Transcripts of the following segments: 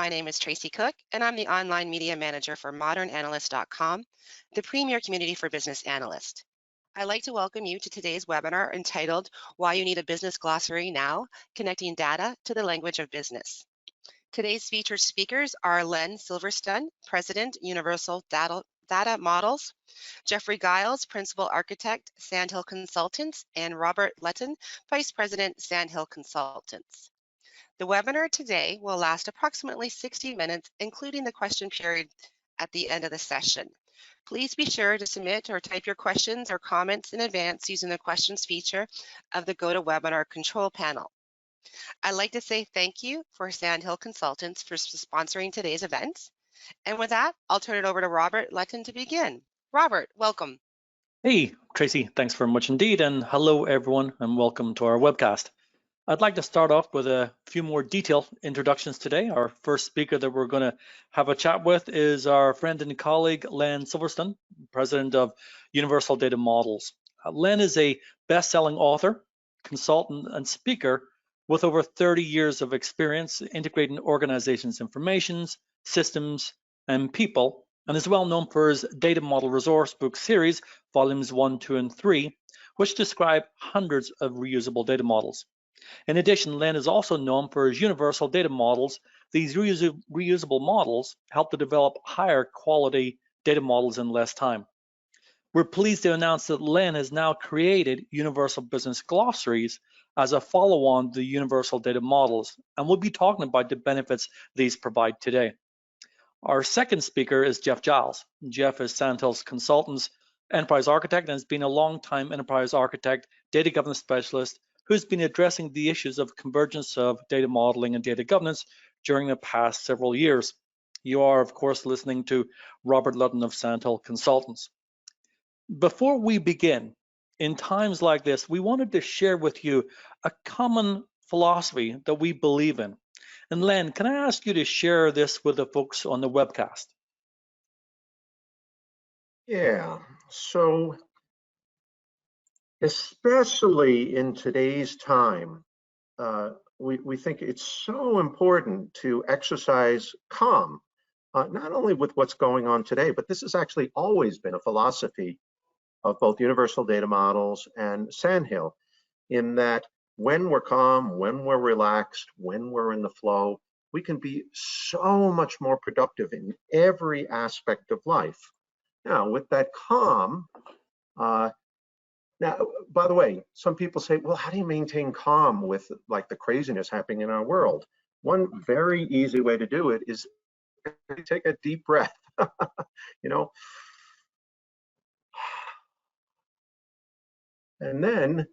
My name is Tracy Cook, and I'm the online media manager for ModernAnalyst.com, the premier community for business analysts. I'd like to welcome you to today's webinar entitled Why You Need a Business Glossary Now, Connecting Data to the Language of Business. Today's featured speakers are Len Silverstone, President, Universal Data Models, Jeffrey Giles, Principal Architect, Sandhill Consultants, and Robert Letton, Vice President, Sandhill Consultants. The webinar today will last approximately 60 minutes, including the question period at the end of the session. Please be sure to submit or type your questions or comments in advance using the questions feature of the GoToWebinar control panel. I'd like to say thank you for Sandhill Consultants for sponsoring today's event. And with that, I'll turn it over to Robert Letton to begin. Robert, welcome. Hey, Tracy, thanks very much indeed. And hello, everyone, and welcome to our webcast. I'd like to start off with a few more detailed introductions today. Our first speaker that we're going to have a chat with is our friend and colleague, Len Silverstone, President of Universal Data Models. Len is a best-selling author, consultant, and speaker with over 30 years of experience integrating organizations' informations, systems, and people, and is well known for his Data Model Resource Book series, volumes 1, 2, and 3, which describe hundreds of reusable data models. In addition, Len is also known for his universal data models. These reusable models help to develop higher quality data models in less time. We're pleased to announce that Len has now created Universal Business Glossaries as a follow-on to the Universal Data Models, and we'll be talking about the benefits these provide today. Our second speaker is Jeff Giles. Jeff is Sandhill's Consultants Enterprise Architect and has been a long-time Enterprise Architect, data governance specialist, who's been addressing the issues of convergence of data modeling and data governance during the past several years. You are, of course, listening to Robert Ludden of Sandhill Consultants. Before we begin, in times like this, we wanted to share with you a common philosophy that we believe in. And Len, can I ask you to share this with the folks on the webcast? Yeah, so especially in today's time, we think it's so important to exercise calm, not only with what's going on today, but this has actually always been a philosophy of both Universal Data Models and Sandhill, in that when we're calm, when we're relaxed, when we're in the flow, we can be so much more productive in every aspect of life. Now, with that calm, now, by the way, some people say, well, how do you maintain calm with like the craziness happening in our world? One very easy way to do it is take a deep breath, you know, and then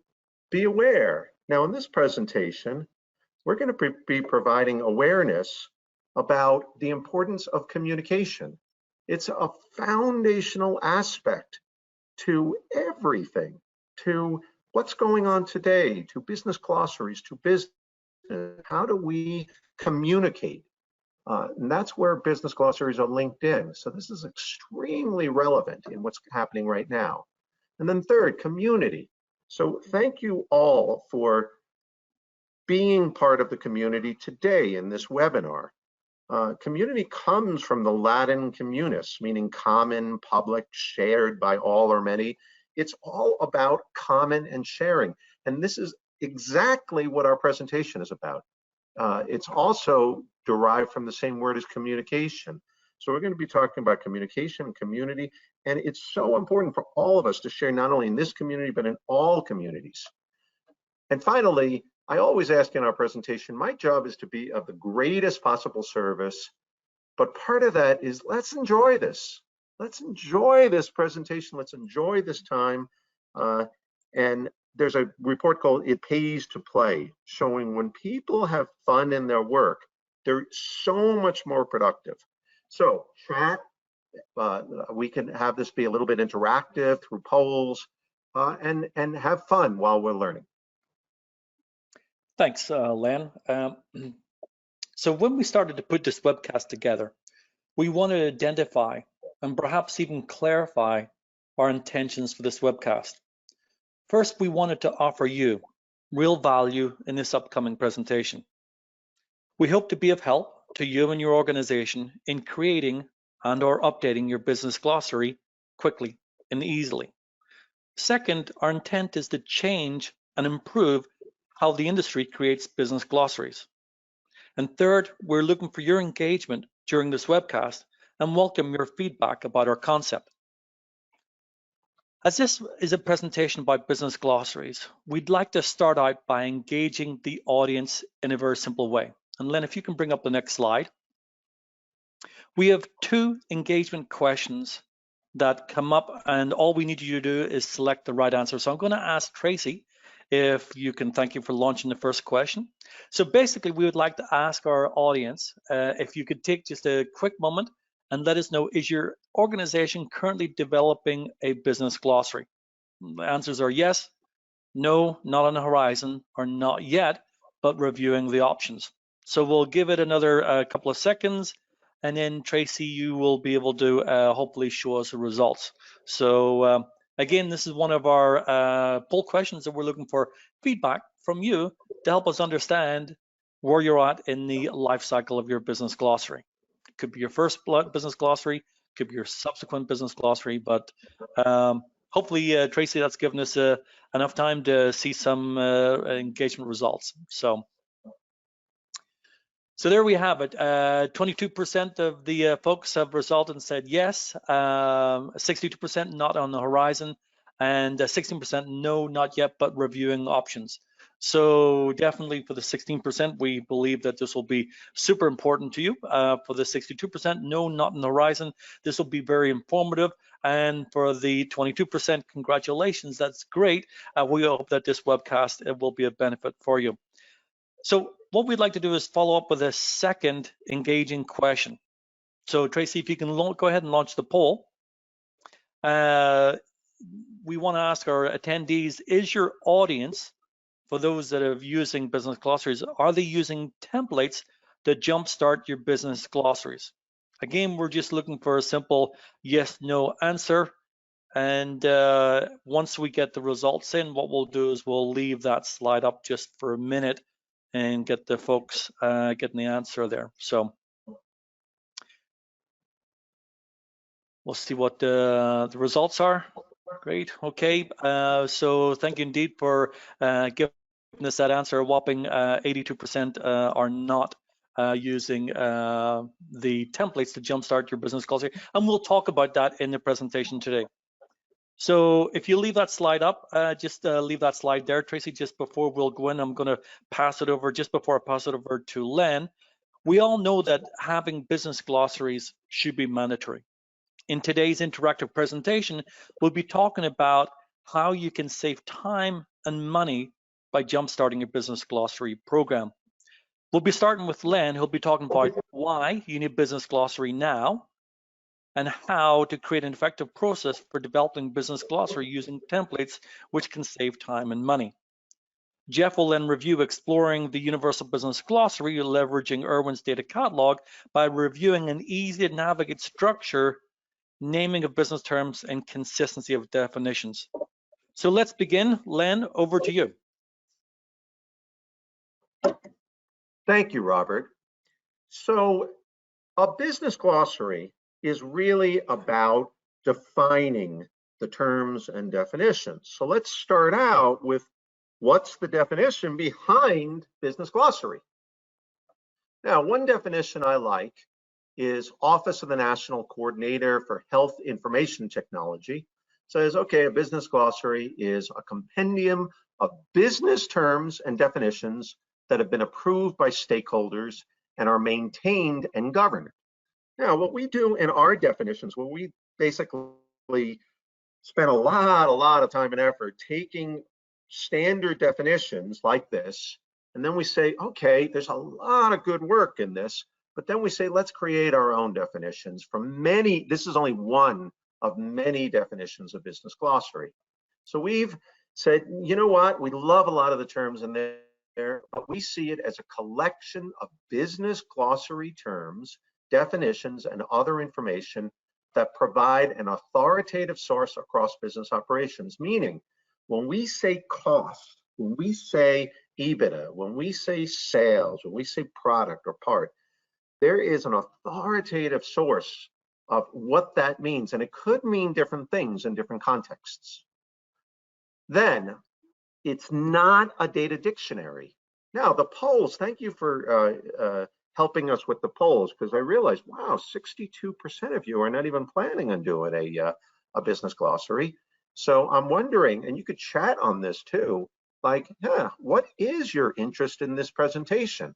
be aware. Now, in this presentation, we're going to be providing awareness about the importance of communication. It's a foundational aspect to everything, to what's going on today, to business glossaries, to business. How do we communicate? And that's where business glossaries are linked in. So this is extremely relevant in what's happening right now. And then third, community. So thank you all for being part of the community today in this webinar. Community comes from the Latin communis, meaning common, public, shared by all or many. It's all about common and sharing. And this is exactly what our presentation is about. It's also derived from the same word as communication. So we're going to be talking about communication and community, and it's so important for all of us to share not only in this community, but in all communities. And finally, I always ask in our presentation, my job is to be of the greatest possible service, but part of that is let's enjoy this. Let's enjoy this presentation. Let's enjoy this time. And there's a report called It Pays to Play, showing when people have fun in their work, they're so much more productive. So chat, we can have this be a little bit interactive through polls, and have fun while we're learning. Thanks, Len. So when we started to put this webcast together, we wanted to identify and perhaps even clarify our intentions for this webcast. First, we wanted to offer you real value in this upcoming presentation. We hope to be of help to you and your organization in creating and/or updating your business glossary quickly and easily. Second, our intent is to change and improve how the industry creates business glossaries. And third, we're looking for your engagement during this webcast and welcome your feedback about our concept. As this is a presentation about business glossaries, we'd like to start out by engaging the audience in a very simple way. And Len, if you can bring up the next slide. We have 2 engagement questions that come up, and all we need you to do is select the right answer. So I'm going to ask Tracy if you can. Thank you for launching the first question. So basically, we would like to ask our audience if you could take just a quick moment and let us know, is your organization currently developing a business glossary? The answers are yes, no, not on the horizon, or not yet, but reviewing the options. So we'll give it another couple of seconds, and then Tracy, you will be able to hopefully show us the results. So again, this is one of our poll questions that we're looking for feedback from you to help us understand where you're at in the life cycle of your business glossary. It could be your first business glossary, could be your subsequent business glossary, but hopefully, Tracy, that's given us enough time to see some engagement results. So there we have it. 22% of the folks have resulted and said yes, 62% not on the horizon, and 16% no, not yet, but reviewing options. So definitely for the 16%, we believe that this will be super important to you. For the 62%, no, not on the horizon, this will be very informative. And for the 22%, congratulations, that's great. We hope that this webcast will be a benefit for you. So what we'd like to do is follow up with a second engaging question. So Tracy, if you can go ahead and launch the poll. We want to ask our attendees, is your audience, for those that are using business glossaries, are they using templates to jumpstart your business glossaries? Again, we're just looking for a simple yes, no answer. And once we get the results in, what we'll do is we'll leave that slide up just for a minute and get the folks getting the answer there. So we'll see what the results are. Great. Okay. So thank you indeed for giving us that answer. A whopping 82% are not using the templates to jumpstart your business glossary, and we'll talk about that in the presentation today. So if you leave that slide up, just leave that slide there, Tracy. Just before we'll go in, I'm going to pass it over, just before I pass it over to Len. We all know that having business glossaries should be mandatory. In today's interactive presentation, we'll be talking about how you can save time and money by jumpstarting your business glossary program. We'll be starting with Len, who'll be talking about why you need business glossary now, and how to create an effective process for developing business glossary using templates which can save time and money. Jeff will then review exploring the Universal Business Glossary, leveraging Irwin's data catalog by reviewing an easy to navigate structure, naming of business terms, and consistency of definitions. So let's begin. Len, over to you. Thank you, Robert. So a business glossary is really about defining the terms and definitions. So let's start out with what's the definition behind business glossary. Now, one definition I like is Office of the National Coordinator for Health Information Technology. Says, okay, a business glossary is a compendium of business terms and definitions that have been approved by stakeholders and are maintained and governed. Now, what we do in our definitions, well, we basically spend a lot of time and effort taking standard definitions like this, and then we say, okay, there's a lot of good work in this, but then we say, let's create our own definitions from many. This is only one of many definitions of business glossary. So we've said, you know what, we love a lot of the terms in there, but we see it as a collection of business glossary terms, definitions, and other information that provide an authoritative source across business operations. Meaning, when we say cost, when we say EBITDA, when we say sales, when we say product or part, there is an authoritative source of what that means, and it could mean different things in different contexts. Then it's not a data dictionary. Now, the polls, thank you for helping us with the polls, because I realized, wow, 62% of you are not even planning on doing a business glossary. So I'm wondering, and you could chat on this too, like, yeah, what is your interest in this presentation?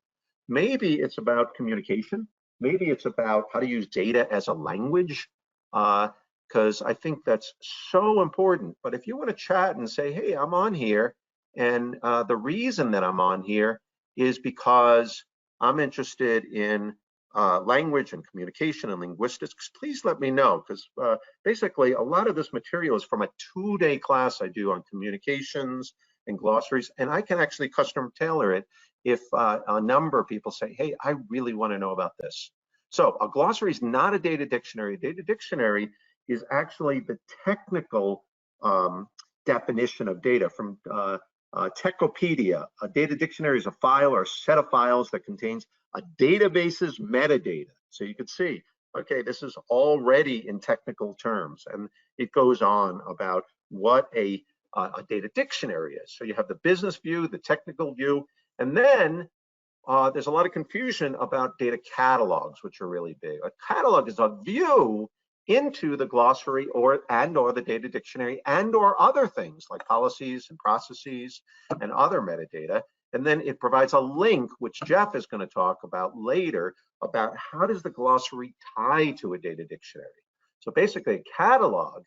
Maybe it's about communication. Maybe it's about how to use data as a language, because I think that's so important. But if you want to chat and say, hey, I'm on here, and the reason that I'm on here is because I'm interested in language and communication and linguistics, please let me know, because basically a lot of this material is from a 2-day class I do on communications and glossaries, and I can actually custom tailor it if a number of people say, hey, I really want to know about this. So a glossary is not a data dictionary. A data dictionary is actually the technical definition of data from Techopedia. A data dictionary is a file or set of files that contains a database's metadata. So you could see, okay, this is already in technical terms, and it goes on about what a data dictionary is. So you have the business view, the technical view, and then there's a lot of confusion about data catalogs, which are really big. A catalog is a view into the glossary or the data dictionary or other things like policies and processes and other metadata. And then it provides a link, which Jeff is going to talk about later, about how does the glossary tie to a data dictionary. So basically a catalog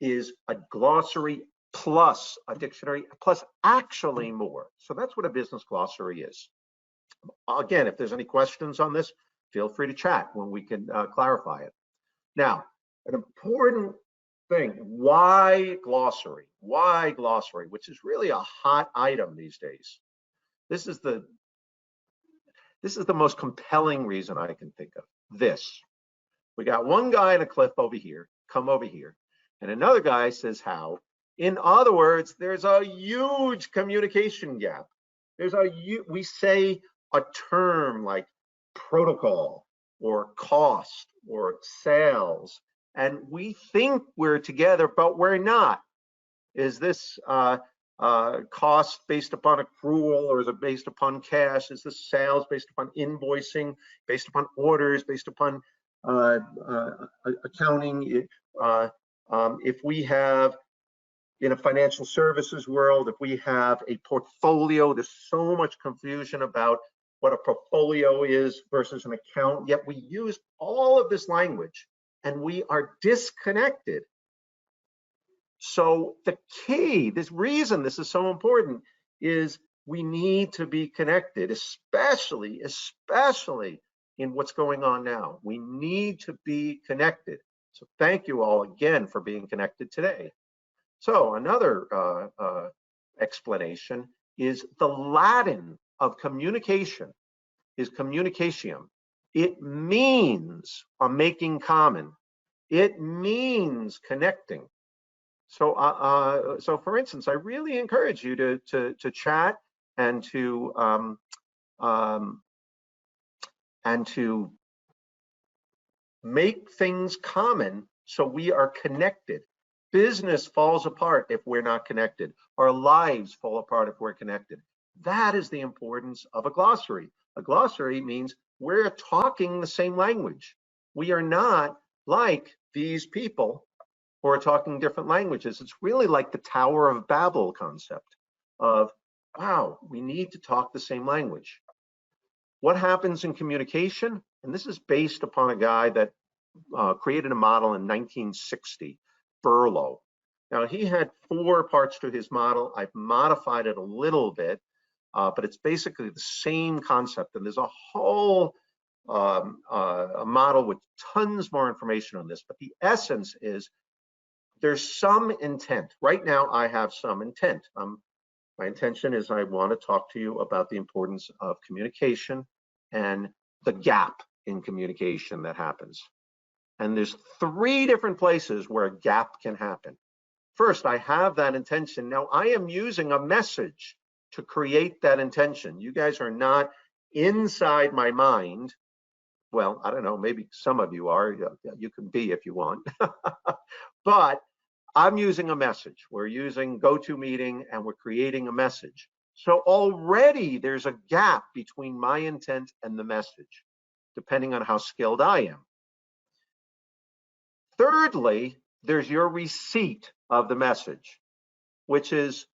is a glossary plus a dictionary plus actually more. So that's what a business glossary is. Again, if there's any questions on this, feel free to chat when we can clarify it. Now, an important thing, why glossary? Why glossary, which is really a hot item these days. This is the most compelling reason I can think of. This. We got one guy in a cliff over here, come over here, and another guy says how. In other words, there's a huge communication gap. We say a term like protocol or cost or sales, and we think we're together, but we're not. Is this cost based upon accrual, or is it based upon cash? Is this sales based upon invoicing, based upon orders, based upon accounting? If we have, in a financial services world, if we have a portfolio, there's so much confusion about what a portfolio is versus an account, yet we use all of this language and we are disconnected. So the key, this reason this is so important, is we need to be connected, especially in what's going on now. We need to be connected. So thank you all again for being connected today. So another explanation is the Latin of communication is communicatium. It means making common. It means connecting. So, so for instance, I really encourage you to chat and to make things common so we are connected. Business falls apart if we're not connected. Our lives fall apart if we're connected. That is the importance of a glossary. A glossary means we're talking the same language. We are not like these people who are talking different languages. It's really like the Tower of Babel concept of, wow, we need to talk the same language. What happens in communication? And this is based upon a guy that created a model in 1960, Furlow. Now, he had 4 parts to his model. I've modified it a little bit, but it's basically the same concept. And there's a whole a model with tons more information on this. But the essence is there's some intent. Right now, I have some intent. My intention is I want to talk to you about the importance of communication and the gap in communication that happens. And there's 3 different places where a gap can happen. First, I have that intention. Now, I am using a message to create that intention. You guys are not inside my mind Well, I don't know, maybe some of you are. You can be if you want. But I'm using a message. We're using GoToMeeting and we're creating a message. So already there's a gap between my intent and the message, depending on how skilled I am. Thirdly, there's your receipt of the message, which is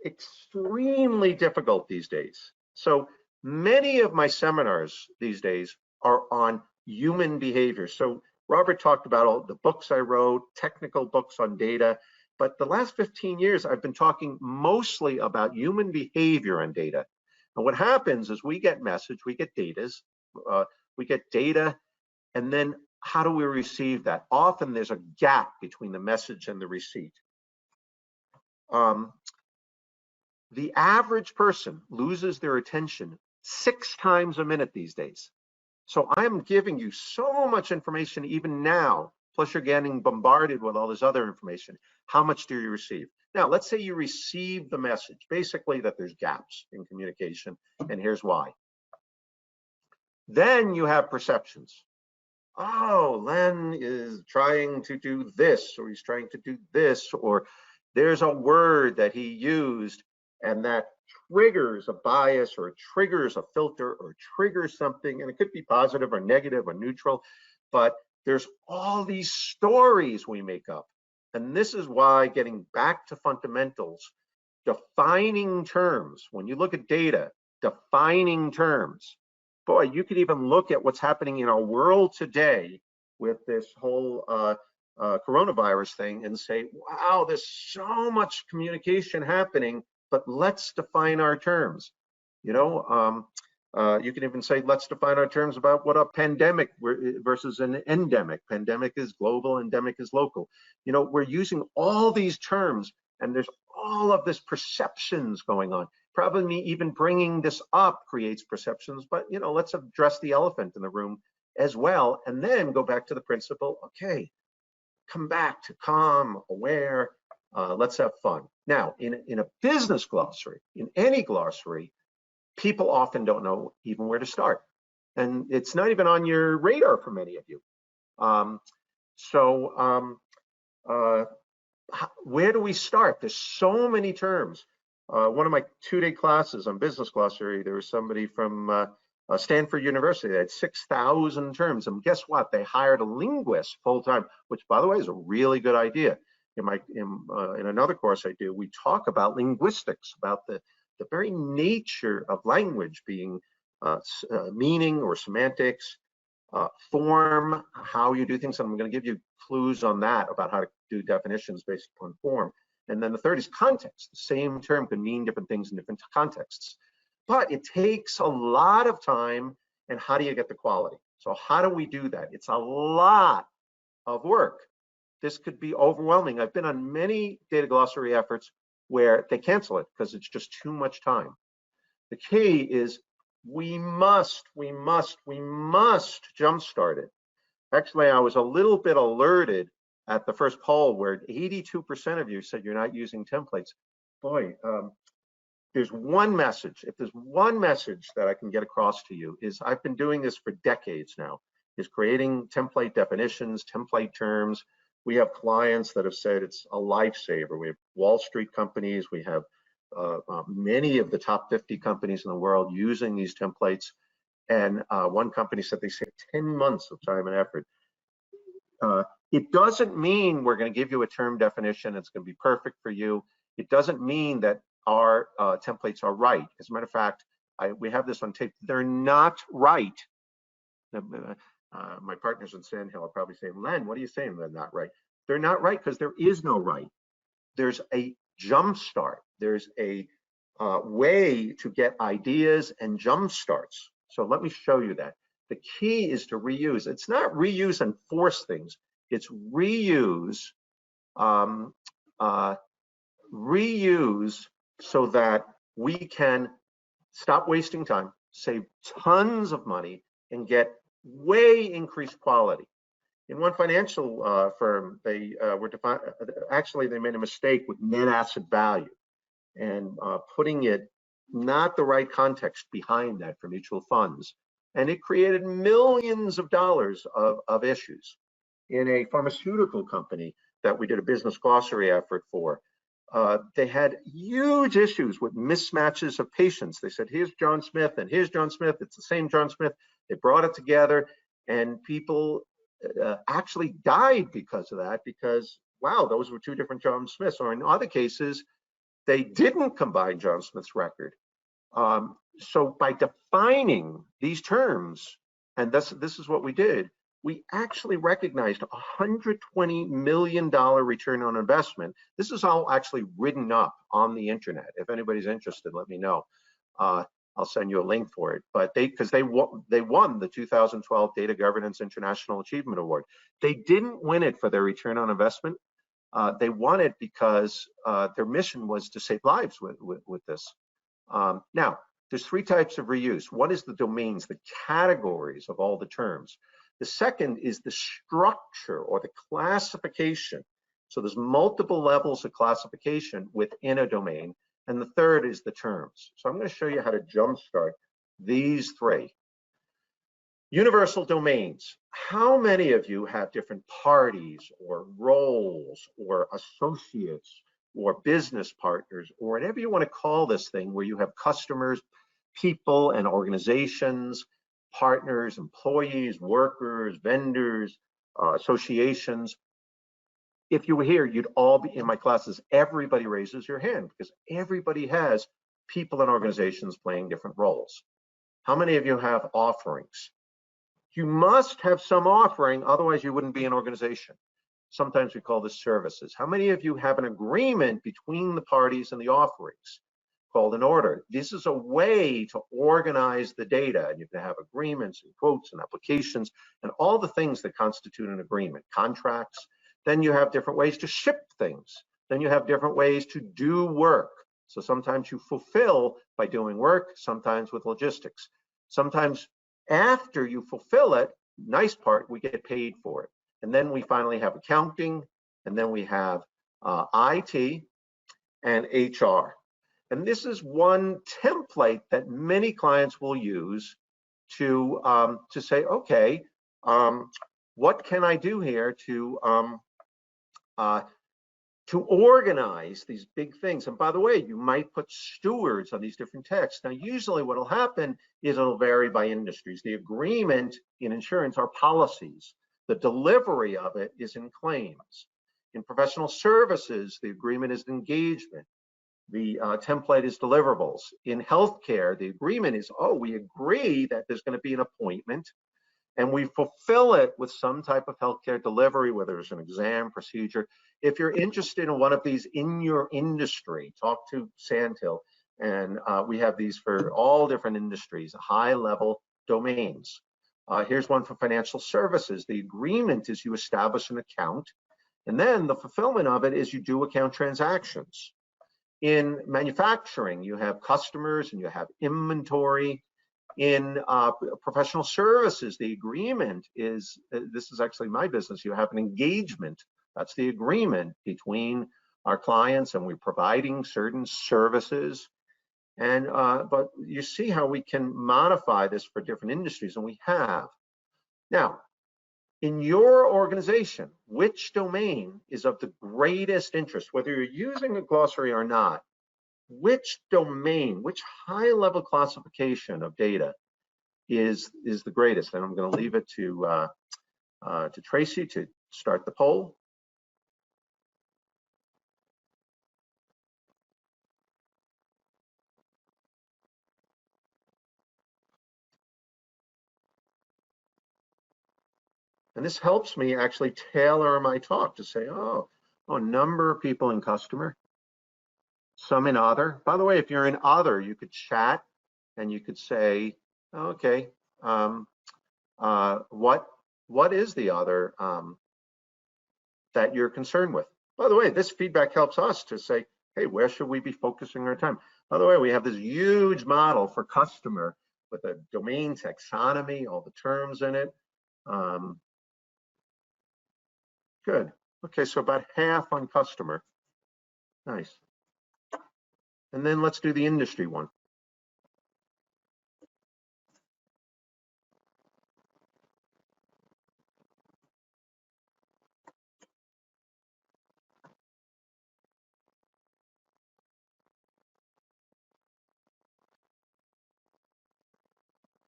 extremely difficult these days. So many of my seminars these days are on human behavior. So Robert talked about all the books I wrote, technical books on data, but the last 15 years, I've been talking mostly about human behavior and data. And what happens is we get message, we get data, and then how do we receive that? Often there's a gap between the message and the receipt. The average person loses their attention 6 times a minute these days. So I'm giving you so much information even now, plus you're getting bombarded with all this other information. How much do you receive? Now, let's say you receive the message, basically that there's gaps in communication, and here's why. Then you have perceptions. Oh, Len is trying to do this, or he's trying to do this, or there's a word that he used and that triggers a bias or triggers a filter or triggers something, and it could be positive or negative or neutral, but there's all these stories we make up. And this is why, getting back to fundamentals, defining terms, when you look at data, defining terms, boy, you could even look at what's happening in our world today with this whole coronavirus thing and say, wow, there's so much communication happening, but let's define our terms. You know, you can even say, let's define our terms about what a pandemic versus an endemic. Pandemic is global, endemic is local. You know, we're using all these terms, and there's all of this perceptions going on. Probably me even bringing this up creates perceptions, but you know, let's address the elephant in the room as well, and then go back to the principle. Okay, come back to calm, aware. Let's have fun. Now, in a business glossary, in any glossary, people often don't know even where to start, and it's not even on your radar for many of you. Where do we start? There's so many terms. One of my 2-day classes on business glossary, there was somebody from Stanford University. They had 6,000 terms, and guess what? They hired a linguist full time, which, by the way, is a really good idea. In another course I do, we talk about linguistics, about the very nature of language being meaning or semantics, form, how you do things. And I'm going to give you clues on that about how to do definitions based upon form. And then the third is context. The same term can mean different things in different contexts. But it takes a lot of time, and how do you get the quality? So how do we do that? It's a lot of work. This could be overwhelming. I've been on many data glossary efforts where they cancel it because it's just too much time. The key is we must jumpstart it. Actually, I was a little bit alerted at the first poll where 82% of you said you're not using templates. Boy, there's one message. If there's one message that I can get across to you, is I've been doing this for decades now, is creating template definitions, template terms. We have clients that have said it's a lifesaver. We have Wall Street companies. We have many of the top 50 companies in the world using these templates. And one company said they saved 10 months of time and effort. It doesn't mean we're going to give you a term definition. It's going to be perfect for you. It doesn't mean that our templates are right. As a matter of fact, we have this on tape. They're not right. My partners in Sand Hill are probably saying, Len, what are you saying they're not right? They're not right because there is no right. There's a jumpstart. There's a way to get ideas and jumpstarts. So let me show you that. The key is to reuse. It's not reuse and force things. It's reuse, reuse so that we can stop wasting time, save tons of money, and get way increased quality. In one financial firm, they they made a mistake with net asset value and putting it not the right context behind that for mutual funds. and it created millions of dollars of issues. In a pharmaceutical company that we did a business glossary effort for, they had huge issues with mismatches of patients. They said, here's John Smith and here's John Smith. It's the same John Smith. They brought it together, and people actually died because of that, because, wow, those were two different John Smiths. Or in other cases, they didn't combine John Smith's record. So by defining these terms, and this is what we did, we actually recognized a $120 million return on investment. This is all actually written up on the internet. If anybody's interested, let me know. I'll send you a link for it. But because they won the 2012 Data Governance International Achievement Award. They didn't win it for their return on investment. They won it because their mission was to save lives with this. Now, there's three types of reuse. One is the domains, the categories of all the terms. The second is the structure or the classification. So there's multiple levels of classification within a domain. And the third is the terms. So I'm going to show you how to jumpstart these three. Universal domains. How many of you have different parties or roles or associates or business partners or whatever you want to call this thing, where you have customers, people and organizations, partners, employees, workers, vendors, associations? If you were here, you'd all be in my classes. Everybody raises your hand because everybody has people and organizations playing different roles. How many of you have offerings? You must have some offering, otherwise you wouldn't be an organization. Sometimes we call this services. How many of you have an agreement between the parties and the offerings called an order? This is a way to organize the data, and you can have agreements and quotes and applications and all the things that constitute an agreement, contracts. Then you have different ways to ship things. Then you have different ways to do work. So sometimes you fulfill by doing work, sometimes with logistics. Sometimes after you fulfill it, nice part, we get paid for it. And then we finally have accounting, and then we have IT and HR. And this is one template that many clients will use to say, okay, what can I do here to organize these big things? And by the way, you might put stewards on these different texts. Now, usually what will happen is it'll vary by industries. The agreement in insurance are policies. The delivery of it is in claims. In professional services, the agreement is engagement. The template is deliverables. In healthcare, the agreement is, oh, we agree that there's going to be an appointment, and we fulfill it with some type of healthcare delivery, whether it's an exam, procedure. If you're interested in one of these in your industry, talk to Sandhill, and we have these for all different industries, high-level domains. Here's one for financial services. The agreement is you establish an account, and then the fulfillment of it is you do account transactions. In manufacturing, you have customers and you have inventory. In professional services, the agreement is, this is actually my business, you have an engagement. That's the agreement between our clients, and we're providing certain services. And but you see how we can modify this for different industries, and we have. Now, in your organization, which domain is of the greatest interest, whether you're using a glossary or not? Which domain, which high-level classification of data is the greatest? And I'm going to leave it to Tracy to start the poll. And this helps me actually tailor my talk to say, oh, a number of people in customer, some in other. By the way, if you're in other, you could chat and you could say, okay, what is the other that you're concerned with? By the way, this feedback helps us to say, hey, where should we be focusing our time? By the way, we have this huge model for customer with a domain taxonomy, all the terms in it. Good. Okay, so about half on customer. Nice. And then let's do the industry one.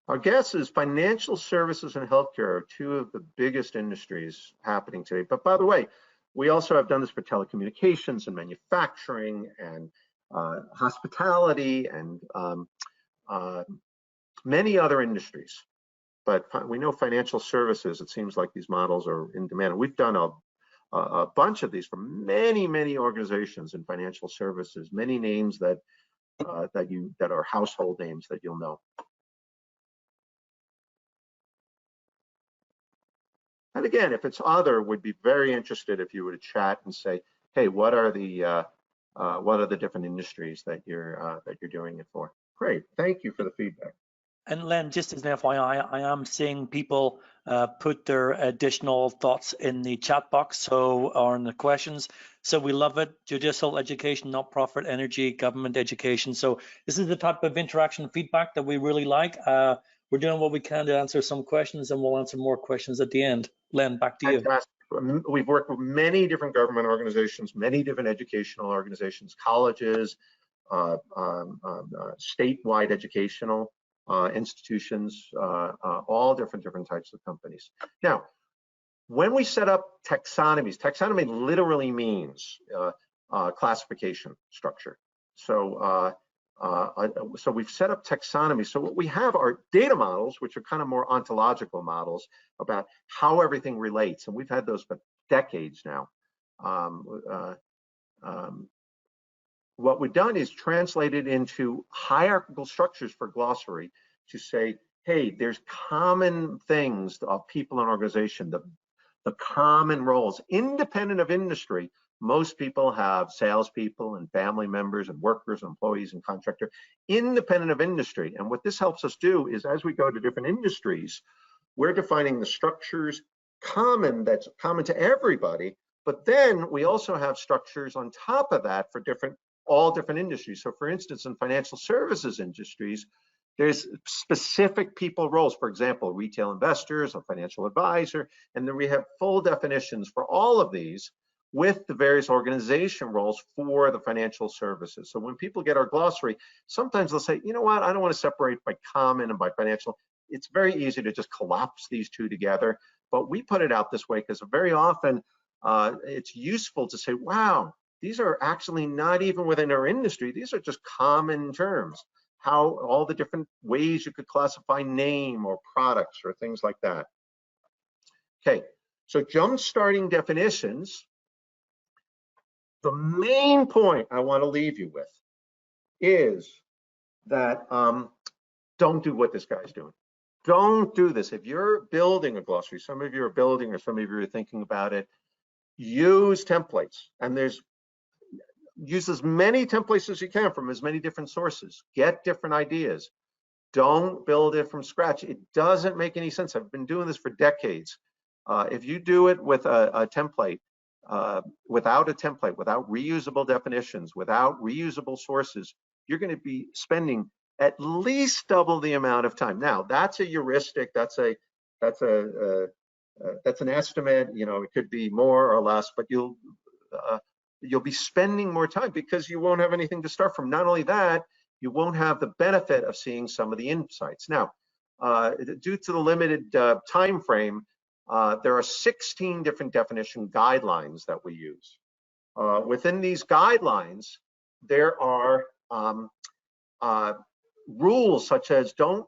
Our guess is financial services and healthcare are two of the biggest industries happening today. But by the way, we also have done this for telecommunications and manufacturing and hospitality and many other industries. But we know financial services, it seems like these models are in demand. And we've done a bunch of these for many, many organizations in financial services, many names that are household names that you'll know. And again, if it's other, would be very interested if you were to chat and say, hey, what are the different industries that you're doing it for? Great, thank you for the feedback. And Len, just as an FYI, I am seeing people put their additional thoughts in the chat box, or in the questions. So we love it. Judicial, education, not-profit, energy, government, education. So this is the type of interaction feedback that we really like. We're doing what we can to answer some questions, and we'll answer more questions at the end. Len, back to you. Fantastic. We've worked with many different government organizations, many different educational organizations, colleges, statewide educational institutions, all different types of companies. Now, when we set up taxonomies, taxonomy literally means classification structure. So we've set up taxonomy. So what we have are data models, which are kind of more ontological models about how everything relates, and we've had those for decades now. What we've done is translated into hierarchical structures for glossary to say, hey, there's common things of people in organization, the common roles, independent of industry. Most people have salespeople and family members and workers, employees and contractor, independent of industry. And what this helps us do is, as we go to different industries, we're defining the structures that's common to everybody. But then we also have structures on top of that for all different industries. So for instance, in financial services industries, there's specific people roles. For example, retail investors, a financial advisor, and then we have full definitions for all of these with the various organization roles for the financial services. So when people get our glossary, sometimes they'll say, you know what, I don't want to separate by common and by financial. It's very easy to just collapse these two together, but we put it out this way because very often it's useful to say, wow, these are actually not even within our industry. These are just common terms. How all the different ways you could classify name or products or things like that. Okay, so jump-starting definitions. The main point I want to leave you with is that don't do what this guy's doing. Don't do this. If you're building a glossary, some of you are building or some of you are thinking about it, use templates. And use as many templates as you can from as many different sources. Get different ideas. Don't build it from scratch. It doesn't make any sense. I've been doing this for decades. If you do it with a template, without a template, without reusable definitions, without reusable sources, you're going to be spending at least double the amount of time. Now, that's a heuristic. That's an estimate. You know, it could be more or less, but you'll be spending more time because you won't have anything to start from. Not only that, you won't have the benefit of seeing some of the insights. Now, due to the limited time frame, there are 16 different definition guidelines that we use. Within these guidelines, there are rules such as don't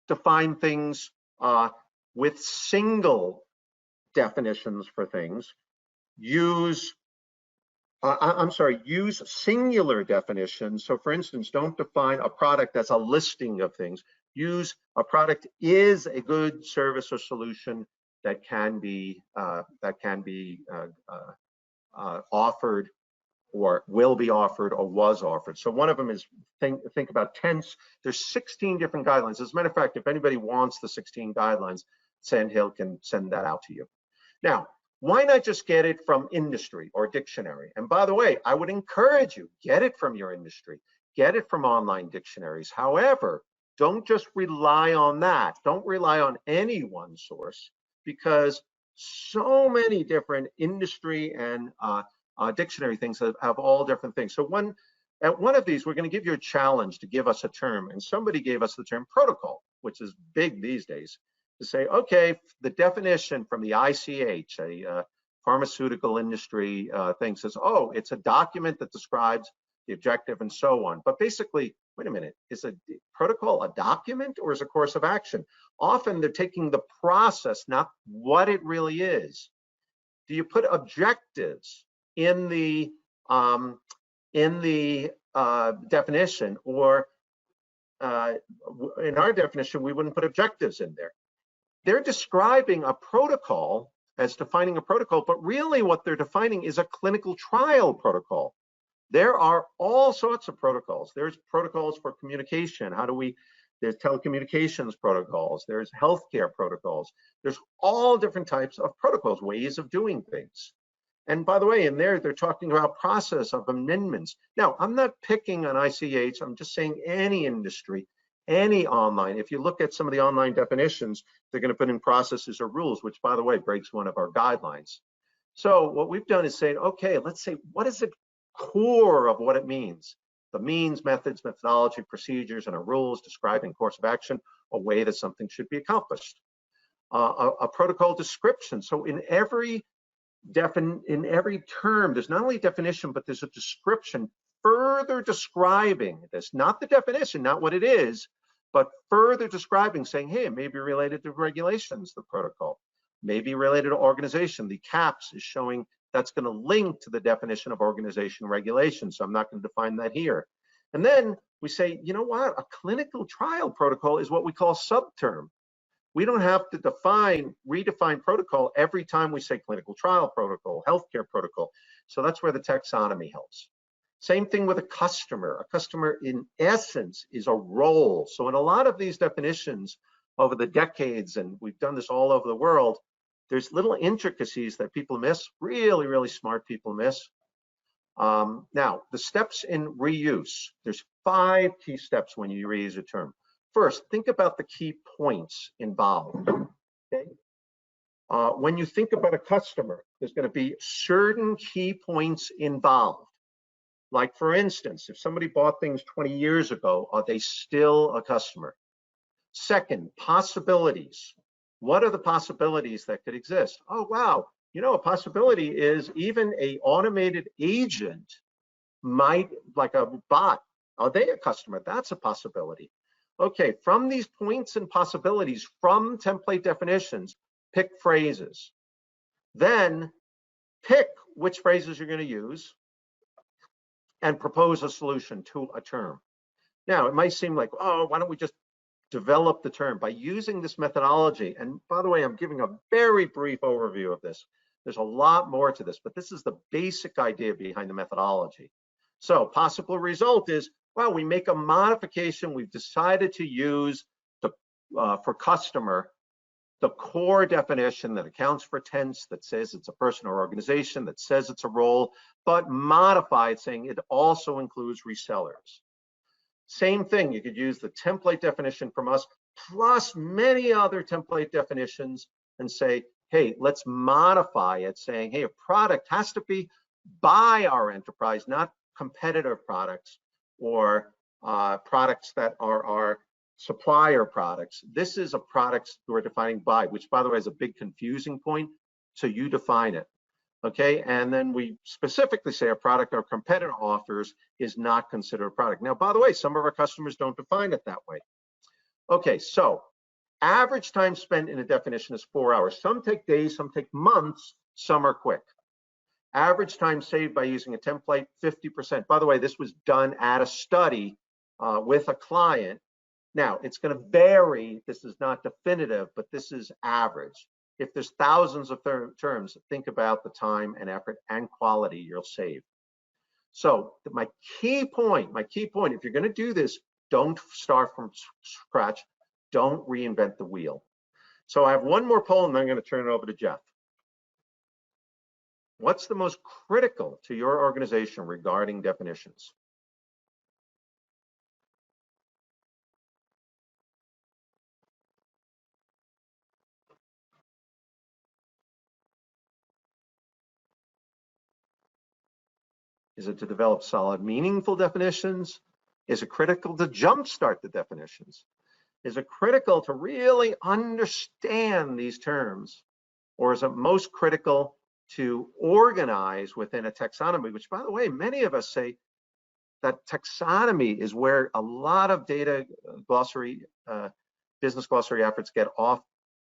define things with single definitions for things. Use singular definitions. So for instance, don't define a product as a listing of things. Use a product is a good service or solution that can be offered or will be offered or was offered. So one of them is think about tense. There's 16 different guidelines. As a matter of fact, if anybody wants the 16 guidelines, Sandhill can send that out to you. Now, why not just get it from industry or dictionary? And by the way, I would encourage you, get it from your industry, get it from online dictionaries. However, don't just rely on that. Don't rely on any one source, because so many different industry and dictionary things have all different things. So at one of these, we're going to give you a challenge to give us a term, and somebody gave us the term protocol. which is big these days, to say, okay, the definition from the ICH, a pharmaceutical industry thing, says, oh, it's a document that describes the objective and so on. But basically, wait a minute, is a protocol a document or is a course of action? Often they're taking the process, not what it really is. Do you put objectives in the definition, or in our definition, we wouldn't put objectives in there. They're describing a protocol as defining a protocol, but really what they're defining is a clinical trial protocol. There are all sorts of protocols. There's protocols for communication. There's telecommunications protocols. There's healthcare protocols. There's all different types of protocols, ways of doing things. And by the way, in there, they're talking about process of amendments. Now, I'm not picking on ICH. I'm just saying any industry, any online. If you look at some of the online definitions, they're going to put in processes or rules, which, by the way, breaks one of our guidelines. So what we've done is say, okay, let's say, what is the core of what it means? The means, methods, methodology, procedures, and a rules describing course of action, a way that something should be accomplished. A protocol description. So in every term, there's not only definition, but there's a description further describing this, not the definition, not what it is, but further describing, saying, hey, it may be related to regulations, the protocol, may be related to organization. The caps is showing that's going to link to the definition of organization regulation. So I'm not going to define that here. And then we say, you know what? A clinical trial protocol is what we call subterm. We don't have to redefine protocol every time we say clinical trial protocol, healthcare protocol. So that's where the taxonomy helps. Same thing with a customer. A customer, in essence, is a role. So in a lot of these definitions over the decades, and we've done this all over the world, there's little intricacies that people miss, really, really smart people miss. Now, the steps in reuse. There's 5 key steps when you reuse a term. First, think about the key points involved. Okay? When you think about a customer, there's going to be certain key points involved. Like, for instance, if somebody bought things 20 years ago, are they still a customer? Second, possibilities. What are the possibilities that could exist? Oh, wow. You know, a possibility is even an automated agent might, like a bot, are they a customer? That's a possibility. Okay, from these points and possibilities, from template definitions, pick phrases. Then pick which phrases you're going to use and propose a solution to a term. Now, it might seem like, oh, why don't we just develop the term by using this methodology? And by the way, I'm giving a very brief overview of this. There's a lot more to this, but this is the basic idea behind the methodology. So possible result is, well, we make a modification. We've decided to use for customer, the core definition that accounts for tense, that says it's a person or organization, that says it's a role, but modified, saying it also includes resellers. Same thing, you could use the template definition from us, plus many other template definitions, and say, hey, let's modify it, saying, hey, a product has to be by our enterprise, not competitive products or products that are our supplier products. This is a product we're defining by, which, by the way, is a big confusing point. So you define it, okay? And then we specifically say a product our competitor offers is not considered a product. Now, by the way, some of our customers don't define it that way. Okay, so average time spent in a definition is 4 hours. Some take days, some take months, some are quick. Average time saved by using a template, 50%. By the way, this was done at a study with a client. Now, it's going to vary. This is not definitive, but this is average. If there's thousands of terms, think about the time and effort and quality you'll save. So my key point, if you're going to do this, don't start from scratch. Don't reinvent the wheel. So I have one more poll, and then I'm going to turn it over to Jeff. What's the most critical to your organization regarding definitions? Is it to develop solid, meaningful definitions? Is it critical to jumpstart the definitions? Is it critical to really understand these terms? Or is it most critical to organize within a taxonomy, which, by the way, many of us say that taxonomy is where a lot of data glossary, business glossary efforts get off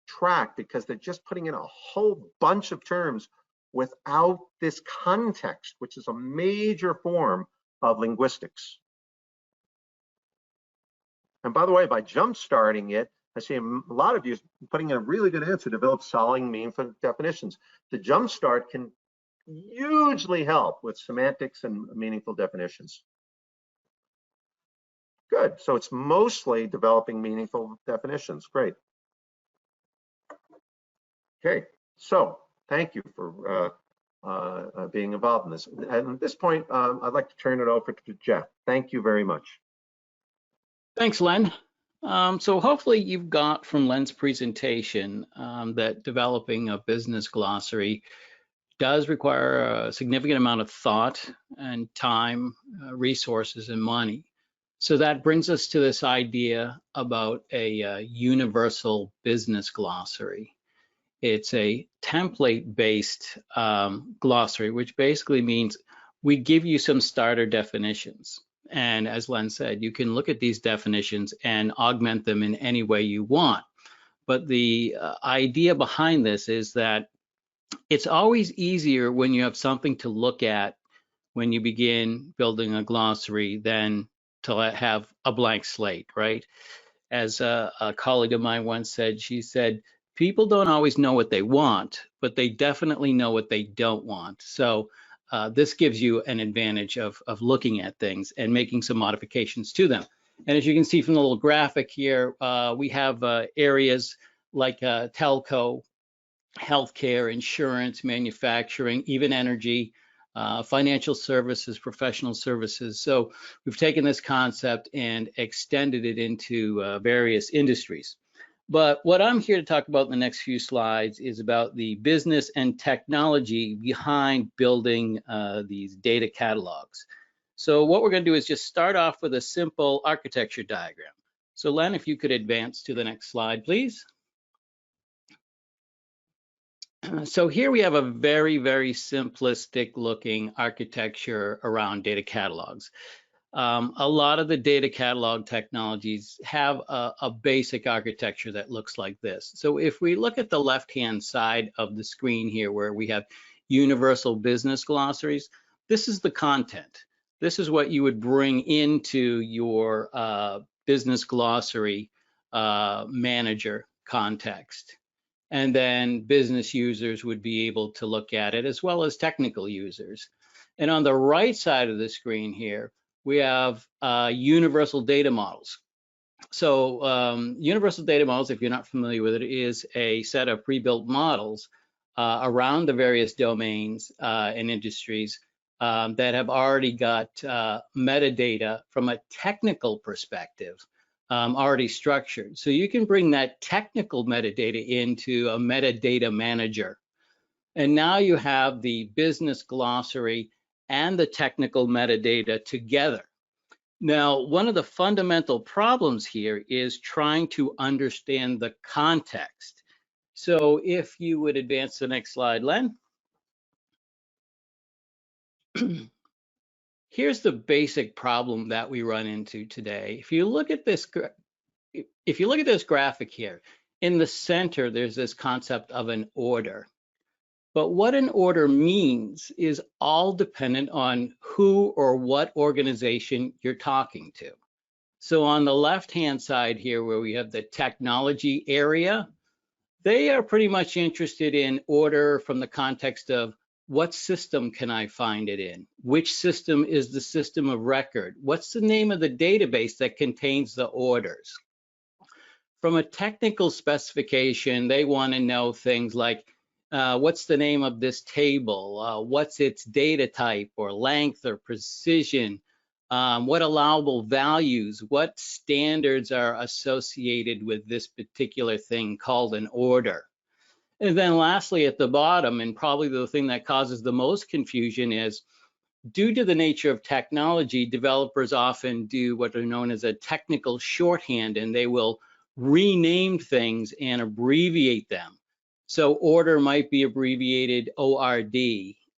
track because they're just putting in a whole bunch of terms without this context, which is a major form of linguistics. And by the way, by jumpstarting it, I see a lot of you putting in a really good answer, develop solid meaningful definitions. The jumpstart can hugely help with semantics and meaningful definitions. Good, so it's mostly developing meaningful definitions, great. Okay, so thank you for being involved in this. And at this point, I'd like to turn it over to Jeff. Thank you very much. Thanks, Len. So hopefully you've got from Len's presentation that developing a business glossary does require a significant amount of thought and time, resources, and money. So that brings us to this idea about a universal business glossary. It's a template-based glossary, which basically means we give you some starter definitions. And as Len said, you can look at these definitions and augment them in any way you want. But the idea behind this is that it's always easier when you have something to look at when you begin building a glossary than to have a blank slate, right? As a colleague of mine once said, she said, people don't always know what they want, but they definitely know what they don't want. So this gives you an advantage of looking at things and making some modifications to them. And as you can see from the little graphic here, we have areas like telco, healthcare, insurance, manufacturing, even energy, financial services, professional services. So we've taken this concept and extended it into various industries. But what I'm here to talk about in the next few slides is about the business and technology behind building these data catalogs. So what we're going to do is just start off with a simple architecture diagram. So Len, if you could advance to the next slide, please. So here we have a very, very simplistic looking architecture around data catalogs. A lot of the data catalog technologies have a basic architecture that looks like this. So if we look at the left-hand side of the screen here where we have universal business glossaries, this is the content. This is what you would bring into your business glossary manager context. And then business users would be able to look at it as well as technical users. And on the right side of the screen here, we have universal data models. So universal data models, if you're not familiar with it, is a set of pre-built models around the various domains and industries that have already got metadata from a technical perspective already structured. So you can bring that technical metadata into a metadata manager. And now you have the business glossary and the technical metadata together. Now, one of the fundamental problems here is trying to understand the context. So if you would advance to the next slide, Len. Here's the basic problem that we run into today. If you look at this graphic here, in the center, there's this concept of an order. But what an order means is all dependent on who or what organization you're talking to. So on the left-hand side here, where we have the technology area, they are pretty much interested in order from the context of what system can I find it in? Which system is the system of record? What's the name of the database that contains the orders? From a technical specification, they want to know things like what's the name of this table? What's its data type or length or precision? What allowable values? What standards are associated with this particular thing called an order? And then lastly, at the bottom, and probably the thing that causes the most confusion is, due to the nature of technology, developers often do what are known as a technical shorthand, and they will rename things and abbreviate them. So order might be abbreviated ORD,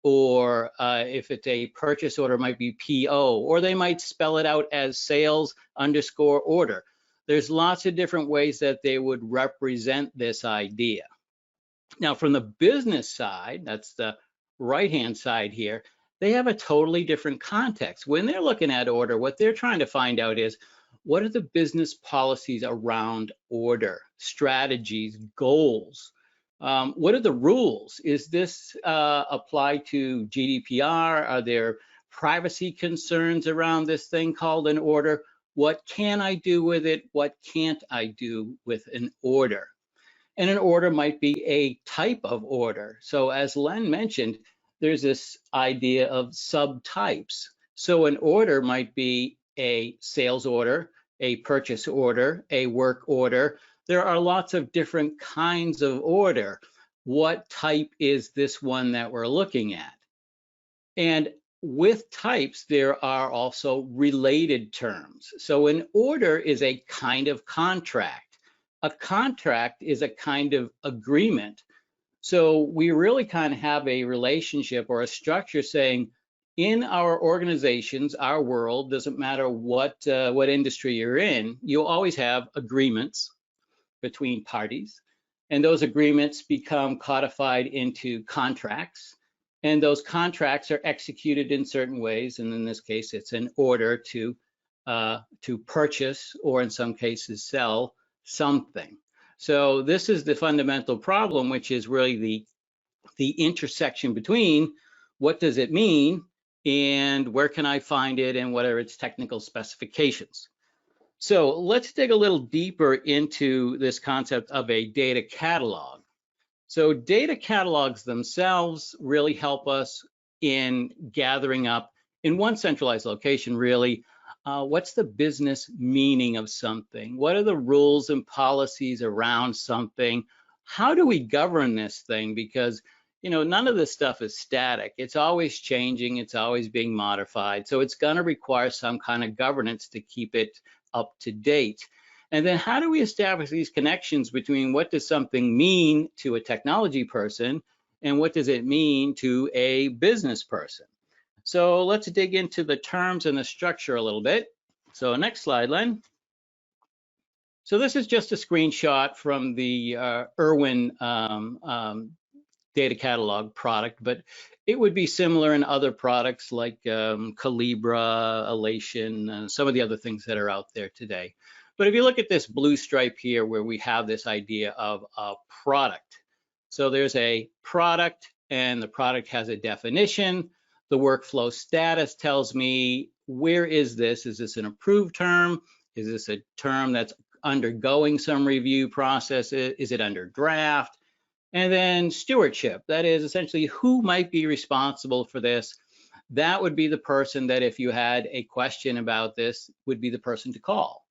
or if it's a purchase order, it might be PO, or they might spell it out as sales_order. There's lots of different ways that they would represent this idea. Now, from the business side, that's the right-hand side here, they have a totally different context. When they're looking at order, what they're trying to find out is, what are the business policies around order, strategies, goals? What are the rules? Is this applied to GDPR? Are there privacy concerns around this thing called an order? What can I do with it? What can't I do with an order? And an order might be a type of order. So as Len mentioned, there's this idea of subtypes. So an order might be a sales order, a purchase order, a work order. There are lots of different kinds of order. What type is this one that we're looking at? And with types, there are also related terms. So an order is a kind of contract. A contract is a kind of agreement. So we really kind of have a relationship or a structure saying, in our organizations, our world, doesn't matter what industry you're in, you always have agreements between parties. And those agreements become codified into contracts. And those contracts are executed in certain ways. And in this case, it's an order to purchase, or in some cases, sell something. So this is the fundamental problem, which is really the intersection between what does it mean and where can I find it and what are its technical specifications. So let's dig a little deeper into this concept of a data catalog. So data catalogs themselves really help us in gathering up in one centralized location, really, what's the business meaning of something? What are the rules and policies around something? How do we govern this thing? Because, you know, none of this stuff is static. It's always changing. It's always being modified. So it's going to require some kind of governance to keep it up to date. And then how do we establish these connections between what does something mean to a technology person and what does it mean to a business person? So let's dig into the terms and the structure a little bit. So next slide, Len. So this is just a screenshot from the Irwin data catalog product, but it would be similar in other products like Calibra, Elation, some of the other things that are out there today. But if you look at this blue stripe here where we have this idea of a product. So there's a product and the product has a definition. The workflow status tells me, where is this? Is this an approved term? Is this a term that's undergoing some review process? Is it under draft? And then stewardship, that is essentially who might be responsible for this. That would be the person that if you had a question about this would be the person to call.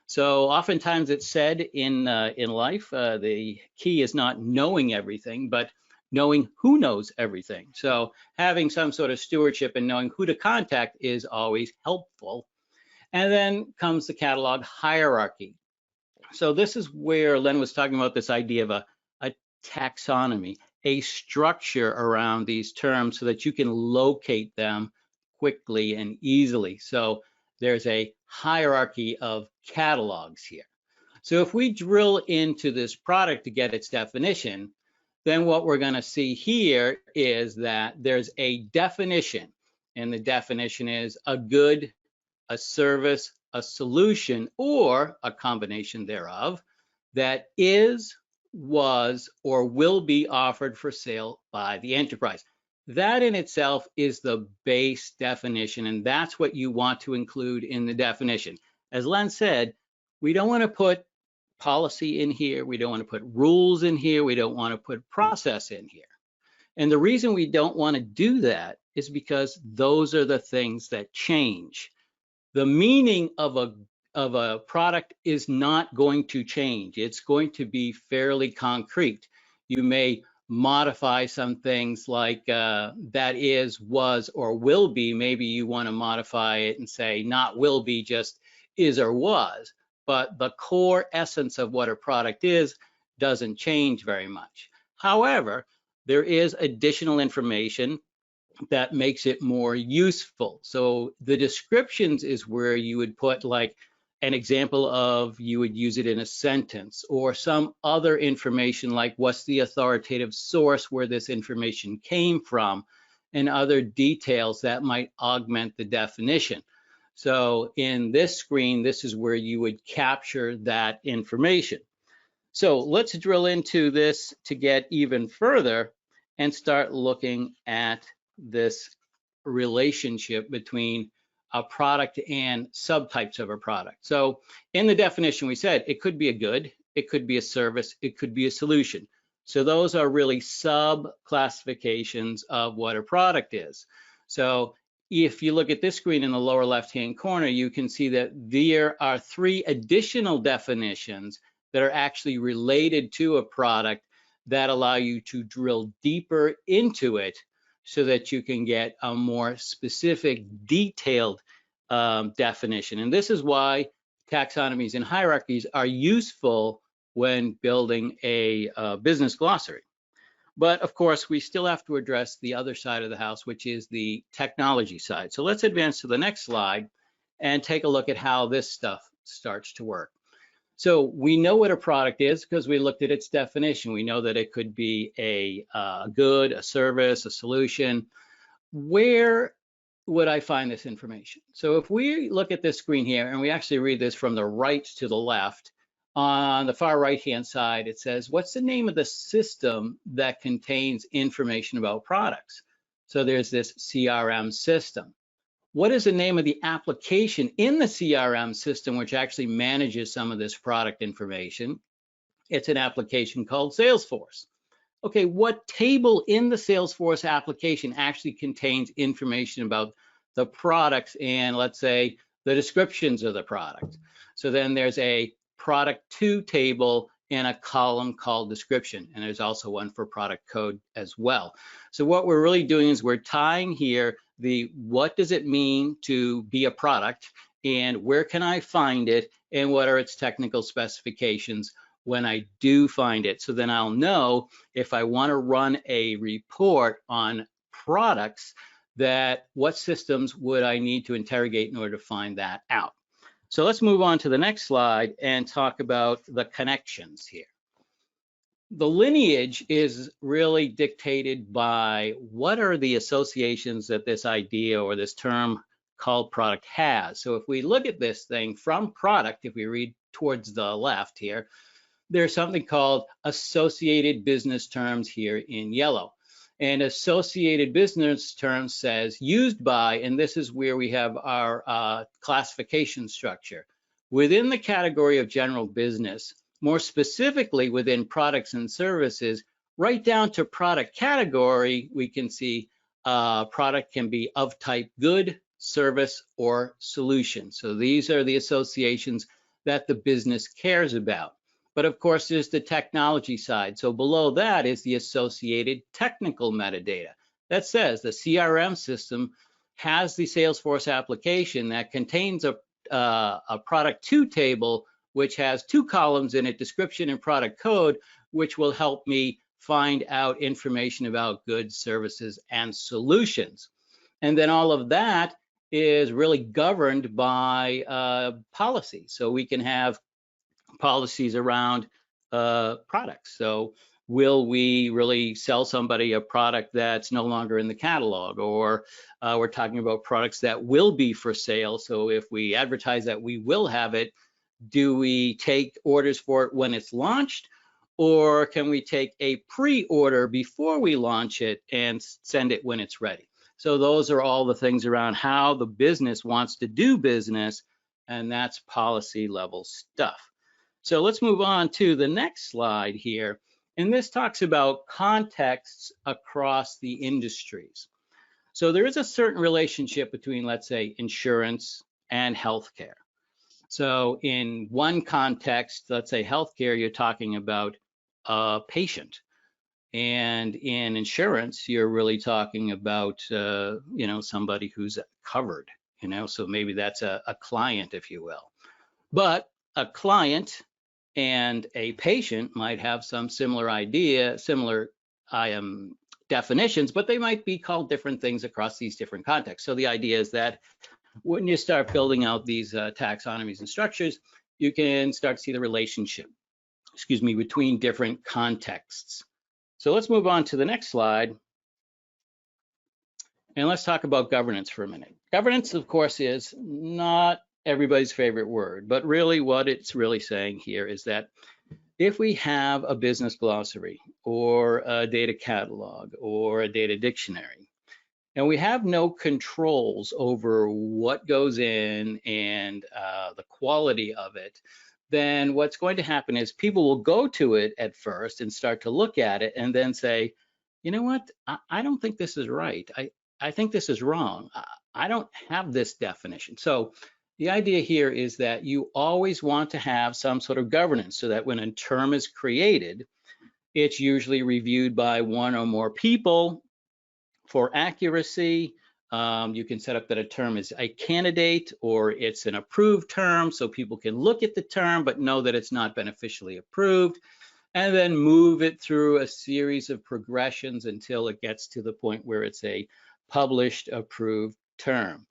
So oftentimes it's said in life, the key is not knowing everything, but knowing who knows everything. So having some sort of stewardship and knowing who to contact is always helpful. And then comes the catalog hierarchy. So this is where Len was talking about this idea of a taxonomy, a structure around these terms so that you can locate them quickly and easily. So there's a hierarchy of catalogs here. So if we drill into this product to get its definition, then what we're going to see here is that there's a definition, and the definition is a good, a service, a solution, or a combination thereof that is, was, or will be offered for sale by the enterprise. That in itself is the base definition, and that's what you want to include in the definition. As Len said, we don't want to put policy in here, we don't want to put rules in here, we don't want to put process in here. And the reason we don't want to do that is because those are the things that change. The meaning of a product is not going to change. It's going to be fairly concrete. You may modify some things like that is, was, or will be. Maybe you want to modify it and say not will be, just is or was. but the core essence of what a product is doesn't change very much. However, there is additional information that makes it more useful. So the descriptions is where you would put like an example of, you would use it in a sentence, or some other information like what's the authoritative source where this information came from, and other details that might augment the definition. So in this screen, this is where you would capture that information. So let's drill into this to get even further and start looking at this relationship between a product and subtypes of a product. So in the definition, we said it could be a good, it could be a service, it could be a solution. So those are really sub classifications of what a product is. So if you look at this screen in the lower left-hand corner, you can see that there are 3 additional definitions that are actually related to a product that allow you to drill deeper into it so that you can get a more specific, detailed definition. And this is why taxonomies and hierarchies are useful when building a business glossary. But of course, we still have to address the other side of the house, which is the technology side. So let's advance to the next slide and take a look at how this stuff starts to work. So we know what a product is because we looked at its definition. We know that it could be a good, a service, a solution. Where would I find this information? So if we look at this screen here, and we actually read this from the right to the left, on the far right-hand side, it says, what's the name of the system that contains information about products? So there's this CRM system. What is the name of the application in the CRM system which actually manages some of this product information? It's an application called Salesforce. Okay, what table in the Salesforce application actually contains information about the products and, let's say, the descriptions of the product? So then there's a product to table and a column called description, and there's also one for product code as well. So what we're really doing is we're tying here the what does it mean to be a product, and where can I find it, and what are its technical specifications when I do find it. So then I'll know if I want to run a report on products, that what systems would I need to interrogate in order to find that out. So let's move on to the next slide and talk about the connections here. The lineage is really dictated by what are the associations that this idea or this term called product has. So if we look at this thing from product, if we read towards the left here, there's something called associated business terms here in yellow. And associated business terms says used by, and this is where we have our classification structure. Within the category of general business, more specifically within products and services, right down to product category, we can see product can be of type good, service, or solution. So these are the associations that the business cares about. But of course, there's the technology side. So below that is the associated technical metadata. That says the CRM system has the Salesforce application that contains a product to table, which has 2 columns in it, description and product code, which will help me find out information about goods, services, and solutions. And then all of that is really governed by policy. So we can have policies around products. So will we really sell somebody a product that's no longer in the catalog, or we're talking about products that will be for sale. So if we advertise that we will have it, do we take orders for it when it's launched, or can we take a pre-order before we launch it and send it when it's ready? So those are all the things around how the business wants to do business, and that's policy level stuff. So let's move on to the next slide here. And this talks about contexts across the industries. So there is a certain relationship between, let's say, insurance and healthcare. So in one context, let's say healthcare, you're talking about a patient. And in insurance, you're really talking about, somebody who's covered, so maybe that's a client, if you will. But a client and a patient might have some similar idea, similar definitions, but they might be called different things across these different contexts. So the idea is that when you start building out these taxonomies and structures, you can start to see the relationship, between different contexts. So let's move on to the next slide. And let's talk about governance for a minute. Governance, of course, is not everybody's favorite word, but really what it's really saying here is that if we have a business glossary or a data catalog or a data dictionary, and we have no controls over what goes in and the quality of it, then what's going to happen is people will go to it at first and start to look at it and then say, you know what, I don't think this is right. I think this is wrong. I don't have this definition. So the idea here is that you always want to have some sort of governance so that when a term is created, it's usually reviewed by one or more people for accuracy. You can set up that a term is a candidate or it's an approved term so people can look at the term but know that it's not beneficially approved, and then move it through a series of progressions until it gets to the point where it's a published approved term.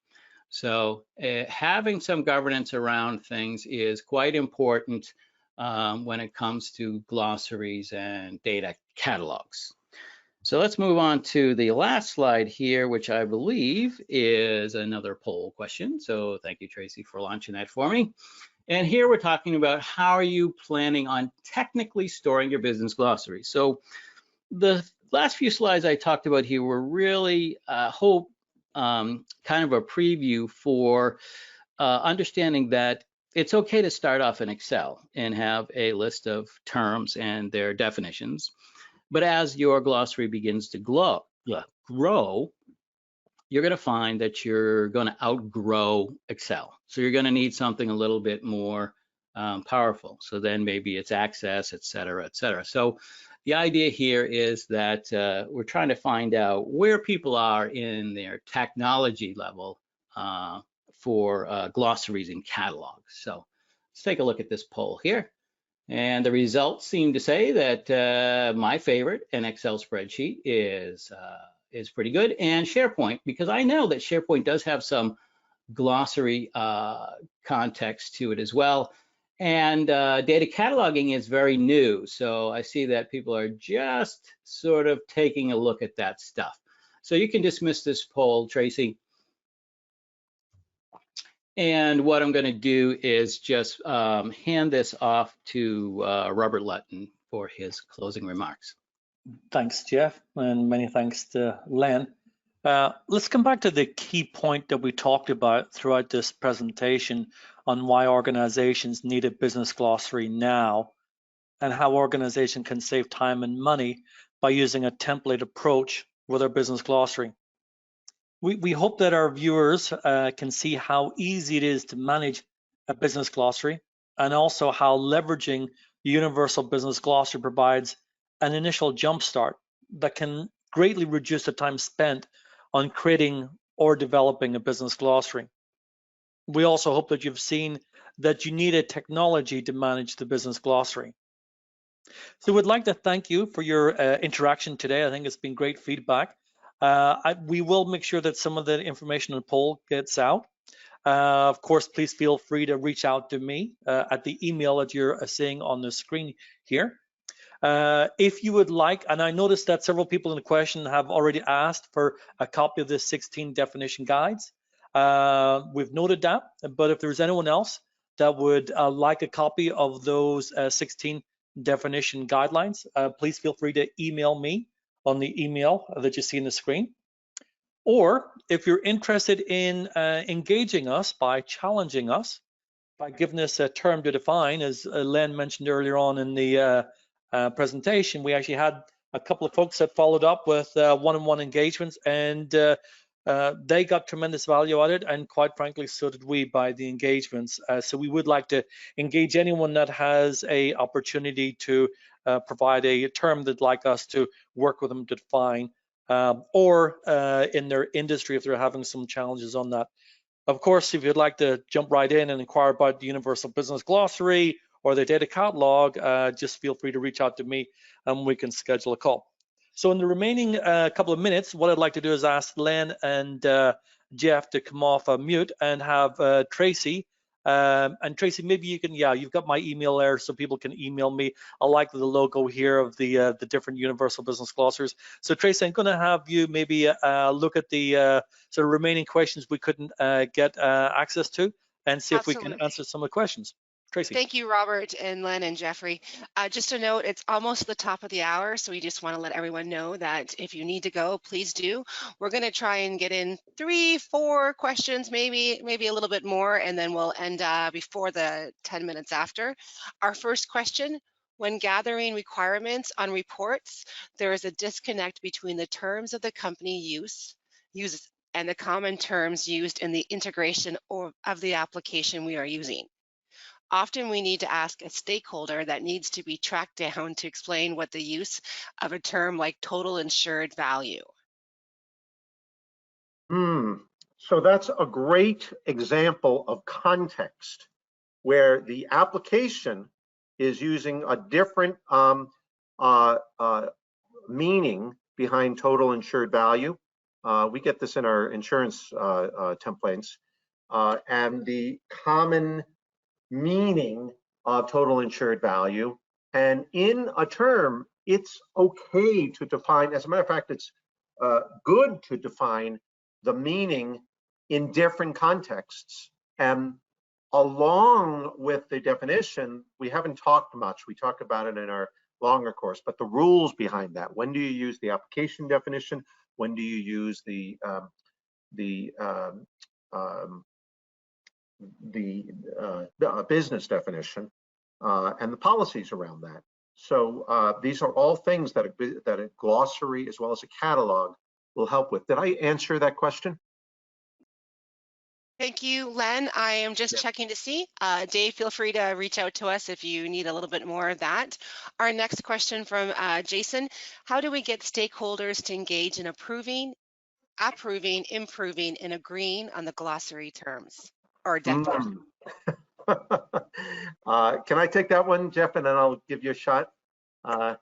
So having some governance around things is quite important when it comes to glossaries and data catalogs. So let's move on to the last slide here, which I believe is another poll question. So thank you, Tracy, for launching that for me. And here we're talking about how are you planning on technically storing your business glossary. So the last few slides I talked about here were really kind of a preview for understanding that it's okay to start off in Excel and have a list of terms and their definitions. But as your glossary begins to grow, you're going to find that you're going to outgrow Excel. So you're going to need something a little bit more powerful. So then maybe it's Access, et cetera, et cetera. So the idea here is that we're trying to find out where people are in their technology level for glossaries and catalogs. So let's take a look at this poll here. And the results seem to say that my favorite, an Excel spreadsheet, is pretty good, and SharePoint, because I know that SharePoint does have some glossary context to it as well. And data cataloging is very new, so I see that people are just sort of taking a look at that stuff. So you can dismiss this poll, Tracy. And what I'm going to do is just hand this off to Robert Lutton for his closing remarks. Thanks, Jeff, and many thanks to Len. Let's come back to the key point that we talked about throughout this presentation on why organizations need a business glossary now and how organizations can save time and money by using a template approach with our business glossary. We hope that our viewers can see how easy it is to manage a business glossary and also how leveraging the Universal Business Glossary provides an initial jumpstart that can greatly reduce the time spent on creating or developing a business glossary. We also hope that you've seen that you need a technology to manage the business glossary. So we'd like to thank you for your interaction today. I think it's been great feedback. We will make sure that some of the information in the poll gets out. Of course, please feel free to reach out to me at the email that you're seeing on the screen here. If you would like, and I noticed that several people in the question have already asked for a copy of the 16 definition guides. We've noted that, but if there's anyone else that would like a copy of those 16 definition guidelines, please feel free to email me on the email that you see on the screen. Or if you're interested in engaging us by challenging us, by giving us a term to define, as Len mentioned earlier on in the presentation, we actually had a couple of folks that followed up with one-on-one engagements, and they got tremendous value out of it, and quite frankly, so did we by the engagements. So we would like to engage anyone that has a opportunity to provide a term they'd like us to work with them to define, or in their industry if they're having some challenges on that. Of course, if you'd like to jump right in and inquire about the Universal Business Glossary or the data catalog, just feel free to reach out to me and we can schedule a call. So in the remaining couple of minutes, what I'd like to do is ask Len and Jeff to come off mute and have Tracy. And Tracy, maybe you can, yeah, you've got my email there so people can email me. I like the logo here of the different Universal Business Glossaries. So Tracy, I'm going to have you maybe look at the sort of remaining questions we couldn't get access to and see if we can Absolutely. answer some of the questions. Tracy. Thank you, Robert and Len and Jeffrey. Just a note, it's almost the top of the hour, so we just want to let everyone know that if you need to go, please do. We're going to try and get in 3-4 questions, maybe a little bit more, and then we'll end before the 10 minutes after. Our first question: when gathering requirements on reports, there is a disconnect between the terms of the company uses and the common terms used in the integration of the application we are using. Often we need to ask a stakeholder that needs to be tracked down to explain what the use of a term like total insured value. So that's a great example of context where the application is using a different meaning behind total insured value. We get this in our insurance templates, and the common meaning of total insured value. And in a term, it's okay to define, as a matter of fact, it's good to define the meaning in different contexts. And along with the definition, we haven't talked much. We talk about it in our longer course, but the rules behind that. When do you use the application definition? When do you use the business definition and the policies around that? So these are all things that a glossary as well as a catalog will help with. Did I answer that question? Thank you, Len. I am just checking to see. Dave, feel free to reach out to us if you need a little bit more of that. Our next question from Jason: how do we get stakeholders to engage in approving, improving, and agreeing on the glossary terms or definition? Can I take that one, Jeff, and then I'll give you a shot? I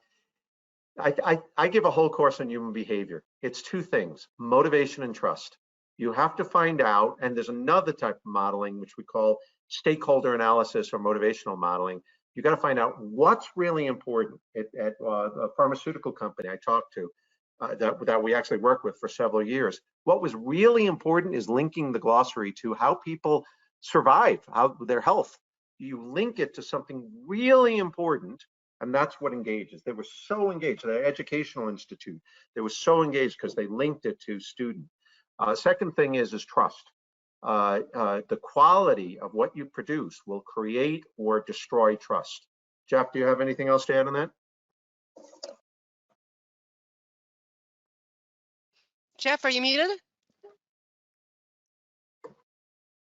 give a whole course on human behavior. It's two things: motivation and trust. You have to find out, and there's another type of modeling which we call stakeholder analysis or motivational modeling. You got to find out what's really important. At a pharmaceutical company I talked to that we actually worked with for several years, what was really important is linking the glossary to how people survive, how their health. You link it to something really important, and that's what engages. They were so engaged. The educational institute, they were so engaged because they linked it to student. Second thing is trust. The quality of what you produce will create or destroy trust. Jeff, do you have anything else to add on that? Jeff, are you muted?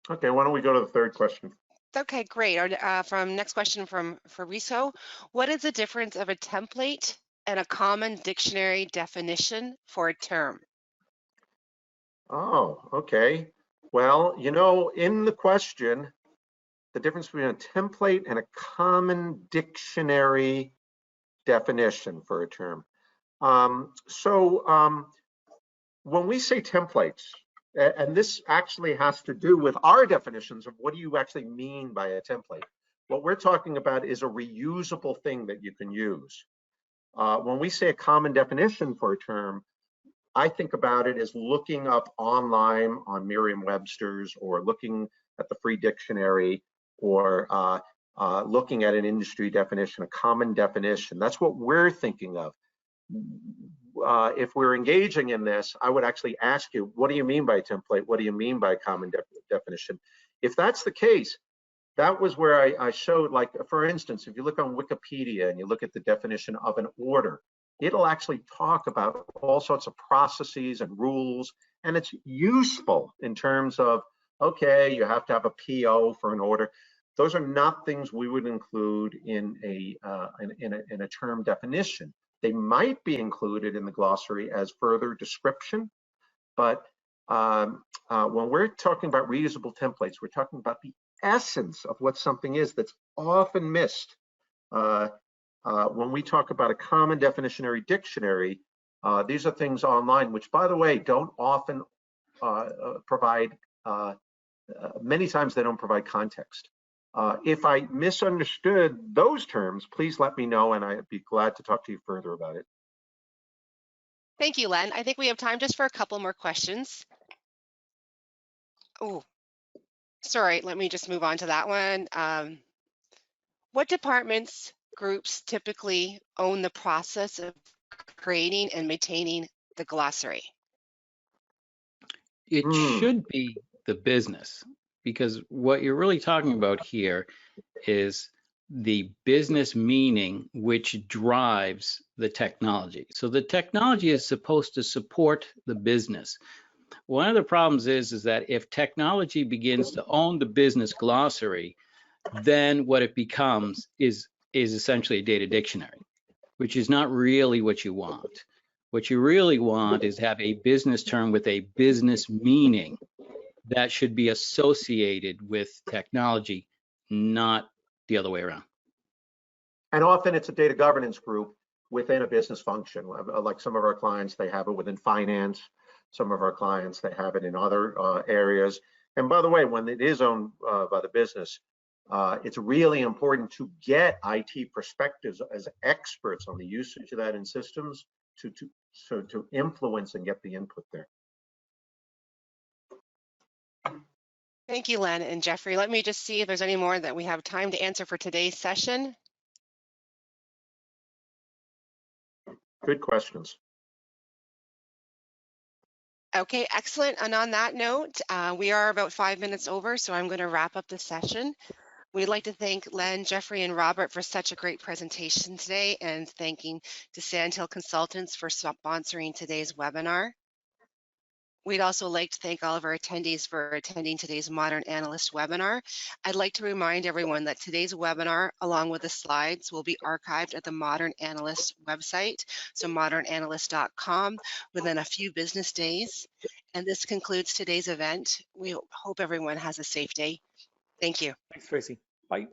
Okay, why don't we go to the third question? Okay, great. Our next question from Fabrizio: what is the difference of a template and a common dictionary definition for a term? Oh, okay. Well, you know, in the question, the difference between a template and a common dictionary definition for a term. When we say templates, and this actually has to do with our definitions of what do you actually mean by a template. What we're talking about is a reusable thing that you can use. When we say a common definition for a term, I think about it as looking up online on Merriam-Webster's or looking at the free dictionary or looking at an industry definition, a common definition. That's what we're thinking of. If we're engaging in this, I would actually ask you, what do you mean by a template? What do you mean by a common definition? If that's the case, that was where I showed, like, for instance, if you look on Wikipedia and you look at the definition of an order, it'll actually talk about all sorts of processes and rules, and it's useful in terms of, okay, you have to have a PO for an order. Those are not things we would include in a term definition. They might be included in the glossary as further description, but when we're talking about reusable templates, we're talking about the essence of what something is that's often missed. When we talk about a common definitionary dictionary, these are things online, which, by the way, don't often provide, many times they don't provide context. If I misunderstood those terms, please let me know, and I'd be glad to talk to you further about it. Thank you, Len. I think we have time just for a couple more questions. Oh, sorry, let me just move on to that one. What departments, groups typically own the process of creating and maintaining the glossary? It should be the business, because what you're really talking about here is the business meaning which drives the technology. So the technology is supposed to support the business. One of the problems is that if technology begins to own the business glossary, then what it becomes is essentially a data dictionary, which is not really what you want. What you really want is have a business term with a business meaning that should be associated with technology, not the other way around. And often it's a data governance group within a business function. Like some of our clients, they have it within finance. Some of our clients, they have it in other areas. And by the way, when it is owned by the business, it's really important to get IT perspectives as experts on the usage of that in systems to influence and get the input there. Thank you, Len and Jeffrey. Let me just see if there's any more that we have time to answer for today's session. Good questions. Okay, excellent. And on that note, we are about 5 minutes over, so I'm going to wrap up the session. We'd like to thank Len, Jeffrey, and Robert for such a great presentation today, and thanking to Sandhill Consultants for sponsoring today's webinar. We'd also like to thank all of our attendees for attending today's Modern Analyst webinar. I'd like to remind everyone that today's webinar, along with the slides, will be archived at the Modern Analyst website, so ModernAnalyst.com, within a few business days. And this concludes today's event. We hope everyone has a safe day. Thank you. Thanks, Tracy. Bye.